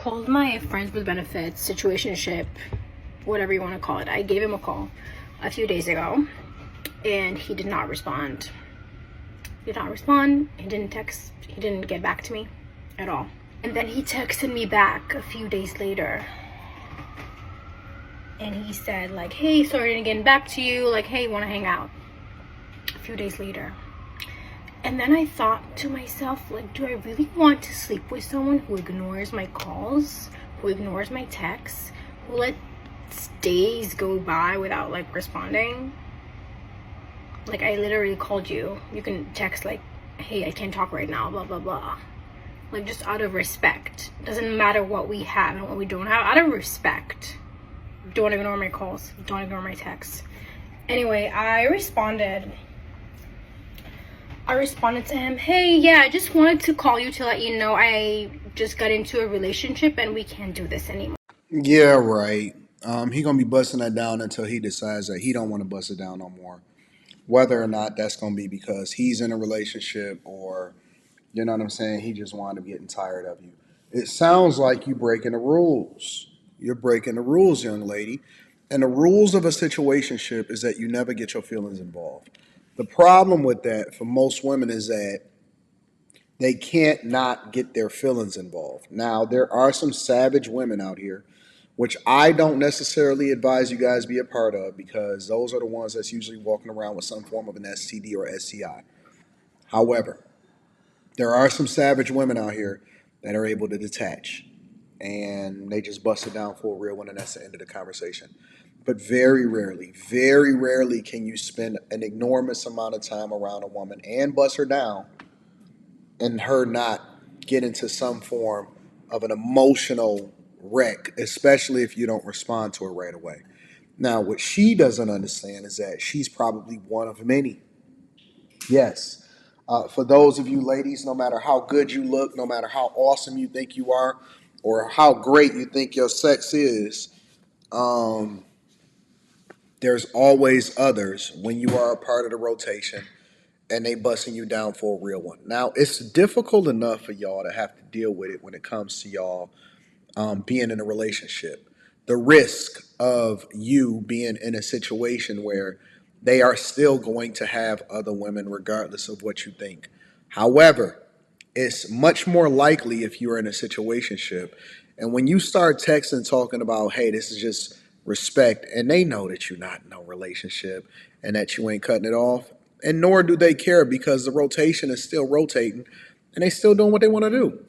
called my friends with benefits, situationship, whatever you want to call it. I gave him a call a few days ago and he did not respond. He didn't text, he didn't get back to me at all. And then he texted me back a few days later and he said like, hey, sorry I didn't get back to you, like, hey, want to hang out? A few days later. And then I thought to myself, like, do I really want to sleep with someone who ignores my calls, who ignores my texts, who lets days go by without like responding? Like, I literally called you. You can text like, hey, I can't talk right now, blah, blah, blah. Like, just out of respect. Doesn't matter what we have and what we don't have. Out of respect. Don't ignore my calls. Don't ignore my texts. Anyway, I responded to him, hey, yeah, I just wanted to call you to let you know I just got into a relationship and we can't do this anymore. Yeah, right. He gonna be busting that down until he decides that he don't want to bust it down no more. Whether or not that's gonna be because he's in a relationship or, you know what I'm saying, he just wound up getting tired of you. It sounds like you breaking the rules. You're breaking the rules, young lady. And the rules of a situationship is that you never get your feelings involved. The problem with that for most women is that they can't not get their feelings involved. Now, there are some savage women out here, which I don't necessarily advise you guys be a part of because those are the ones that's usually walking around with some form of an STD or STI. However, there are some savage women out here that are able to detach and they just bust it down for a real one and that's the end of the conversation. But very rarely can you spend an enormous amount of time around a woman and bust her down and her not get into some form of an emotional wreck, especially if you don't respond to her right away. Now, what she doesn't understand is that she's probably one of many. Yes. For those of you ladies, no matter how good you look, no matter how awesome you think you are, or how great you think your sex is, um, there's always others when you are a part of the rotation and they busting you down for a real one. Now, it's difficult enough for y'all to have to deal with it when it comes to y'all being in a relationship. The risk of you being in a situation where they are still going to have other women regardless of what you think. However, it's much more likely if you're in a situationship. And when you start texting talking about, hey, this is just respect, and they know that you're not in no relationship and that you ain't cutting it off, and nor do they care because the rotation is still rotating and they still doing what they want to do.